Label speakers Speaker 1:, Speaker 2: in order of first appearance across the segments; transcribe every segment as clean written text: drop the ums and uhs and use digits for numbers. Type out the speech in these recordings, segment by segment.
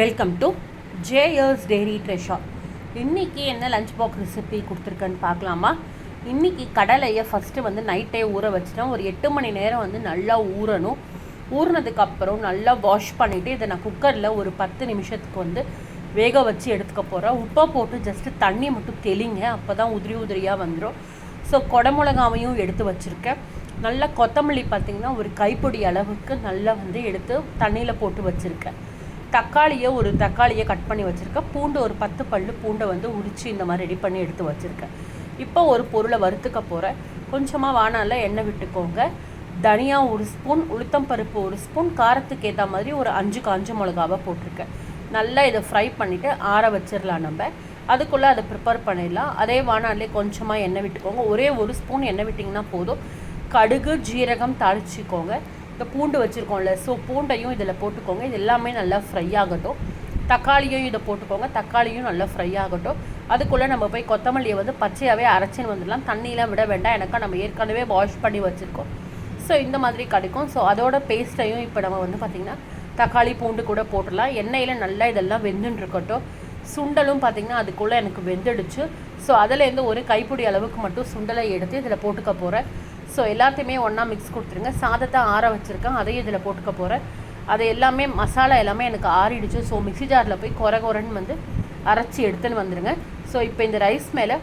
Speaker 1: Welcome to Jeyar's dairy treasure. இன்றைக்கி என்ன lunch box recipe கொடுத்துருக்கேன்னு பார்க்கலாமா? இன்றைக்கி கடலையை ஃபஸ்ட்டு நைட்டே ஊற வச்சுட்டேன். ஒரு 8 மணி நேரம் நல்லா ஊறணும். ஊறினதுக்கப்புறம் நல்லா வாஷ் பண்ணிவிட்டு இதை நான் குக்கரில் ஒரு 10 நிமிஷத்துக்கு வேக வச்சு எடுத்துக்க போகிறேன். உப்பை போட்டு ஜஸ்ட்டு தண்ணி மட்டும் தெளிங்க, அப்போ தான் உதிரி உதிரியாக வந்துடும். ஸோ குடமிளகாவையும் எடுத்து வச்சுருக்கேன். நல்லா கொத்தமல்லி பார்த்திங்கன்னா ஒரு கைப்பொடி அளவுக்கு நல்லா எடுத்து தண்ணியில் போட்டு வச்சுருக்கேன். ஒரு தக்காளியை கட் பண்ணி வச்சுருக்கேன். பூண்டு ஒரு 10 பல்லு பூண்டை உரித்து இந்த மாதிரி ரெடி பண்ணி எடுத்து வச்சுருக்கேன். இப்போ ஒரு பொருளை வறுத்துக்க போகிறேன். கொஞ்சமாக வானலில் எண்ணெய் விட்டுக்கோங்க. தனியா 1 ஸ்பூன், உளுத்தம்பருப்பு 1 ஸ்பூன், காரத்துக்கு ஏற்ற மாதிரி ஒரு 5 காஞ்ச மிளகாவை போட்டிருக்கேன். நல்லா இதை ஃப்ரை பண்ணிவிட்டு ஆற வச்சிடலாம். நம்ம அதுக்குள்ளே அதை ப்ரிப்பேர் பண்ணிடலாம். அதே வானலிலே கொஞ்சமாக எண்ணெய் விட்டுக்கோங்க. ஒரே 1 ஸ்பூன் எண்ணெய் விட்டிங்கன்னா போதும். கடுகு ஜீரகம் தாளிச்சிக்கோங்க. இப்போ பூண்டு வச்சுருக்கோம்ல, ஸோ பூண்டையும் இதில் போட்டுக்கோங்க. இது எல்லாமே நல்லா ஃப்ரை ஆகட்டும். தக்காளியும் இதை போட்டுக்கோங்க. தக்காளியும் நல்லா ஃப்ரை ஆகட்டும். அதுக்குள்ளே நம்ம போய் கொத்தமல்லியை பச்சையாகவே அரைச்சின்னு வந்துடலாம். தண்ணியெலாம் விட வேண்டாம், எனக்கா நம்ம ஏற்கனவே வாஷ் பண்ணி வச்சுருக்கோம். ஸோ இந்த மாதிரி கிடைக்கும். ஸோ அதோட பேஸ்ட்டையும் இப்போ நம்ம பார்த்திங்கன்னா தக்காளி பூண்டு கூட போட்டுடலாம். எண்ணெயில் நல்லா இதெல்லாம் வெந்துன்னு இருக்கட்டும். சுண்டலும் பார்த்திங்கன்னா அதுக்குள்ளே எனக்கு வெந்துடுச்சு. ஸோ அதிலேருந்து ஒரு கைப்பிடி அளவுக்கு மட்டும் சுண்டலை எடுத்து இதில் போட்டுக்க போகிறேன். ஸோ எல்லாத்தையுமே ஒன்றா மிக்ஸ் கொடுத்துருங்க. சாதத்தை ஆற வச்சுருக்கேன், அதையும் இதில் போட்டுக்க போகிறேன். அது எல்லாமே மசாலா எல்லாமே எனக்கு ஆறிடுச்சு. ஸோ மிக்ஸி ஜாரில் போய் கொரன்னு அரைச்சி எடுத்துன்னு வந்துடுங்க. ஸோ இப்போ இந்த ரைஸ் மேலே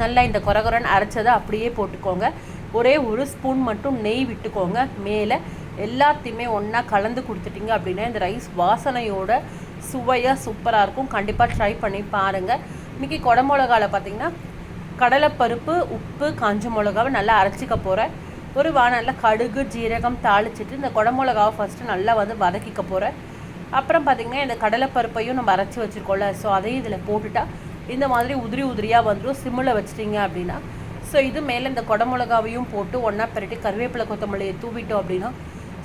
Speaker 1: நல்லா இந்த கொரன்னு அரைச்சதை அப்படியே போட்டுக்கோங்க. ஒரே 1 ஸ்பூன் மட்டும் நெய் விட்டுக்கோங்க. மேலே எல்லாத்தையுமே ஒன்றா கலந்து கொடுத்துட்டிங்க அப்படின்னா இந்த ரைஸ் வாசனையோட சுவையாக சூப்பராக இருக்கும். கண்டிப்பாக ட்ரை பண்ணி பாருங்கள். இன்றைக்கி குடமிளகாவில் பார்த்திங்கன்னா கடலைப்பருப்பு, உப்பு, காஞ்ச மிளகாவை நல்லா அரைச்சிக்க போகிறேன். ஒரு வானலில் கடுகு ஜீரகம் தாளிச்சிட்டு இந்த குடமிளகாவை ஃபஸ்ட்டு நல்லா வதக்கிக்க போகிறேன். அப்புறம் பார்த்திங்கன்னா இந்த கடலைப்பருப்பையும் நம்ம அரைச்சி வச்சுருக்கோம்ல, ஸோ அதையும் இதில் போட்டுட்டா இந்த மாதிரி உதிரி உதிரியாக வந்துடும். சிம்மில் வச்சிட்டிங்க அப்படின்னா. ஸோ இது மேலே இந்த குடமிளகாவையும் போட்டு ஒன்றா பெரட்டி கருவேப்பிலை கொத்தமல்லியை தூவிட்டோம் அப்படின்னா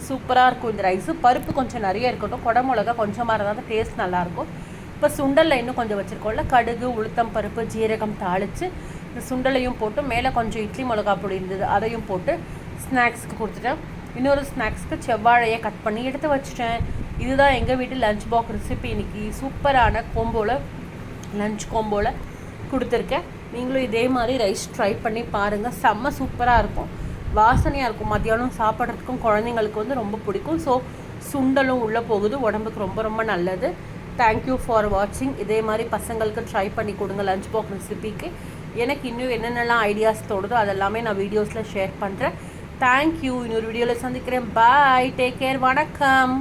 Speaker 1: சூப்பராக இருக்கும் இந்த ரைஸு. பருப்பு கொஞ்சம் நிறைய இருக்கட்டும், குடமிளகா கொஞ்சமாக இருந்தால் தான் டேஸ்ட் நல்லாயிருக்கும். இப்போ சுண்டலில் இன்னும் கொஞ்சம் வச்சுருக்கோம்ல, கடுகு உளுத்தம் பருப்பு ஜீரகம் தாளித்து இந்த சுண்டலையும் போட்டு மேலே கொஞ்சம் இட்லி மிளகா பொடி இருந்தது அதையும் போட்டு ஸ்நாக்ஸுக்கு கொடுத்துட்டேன். இன்னொரு ஸ்நாக்ஸ்க்கு செவ்வாழையை கட் பண்ணி எடுத்து வச்சுட்டேன். இதுதான் எங்கள் வீட்டு லஞ்ச் பாக்ஸ் ரெசிபி. இன்றைக்கி சூப்பரான லஞ்ச் கோம்போவில் கொடுத்துருக்கேன். நீங்களும் இதே மாதிரி ரைஸ் ட்ரை பண்ணி பாருங்கள். செம்ம சூப்பராக இருக்கும், வாசனையாக இருக்கும். மத்தியானம் சாப்பிட்றதுக்கும் குழந்தைங்களுக்கு ரொம்ப பிடிக்கும். ஸோ சுண்டலும் உள்ளே போகுது, உடம்புக்கு ரொம்ப ரொம்ப நல்லது. தேங்க்யூ ஃபார் வாட்சிங். இதே மாதிரி பசங்களுக்கு ட்ரை பண்ணி கொடுங்க லஞ்ச் பாக்ஸ் ரெசிபிக்கு. எனக்கு இன்னும் என்னென்னலாம் ஐடியாஸ் தோடுதோ அதெல்லாமே நான் வீடியோஸில் ஷேர் பண்ணுறேன். தேங்க்யூ. இன்னொரு வீடியோவில் சந்திக்கிறேன். பாய், டேக் கேர், வணக்கம்.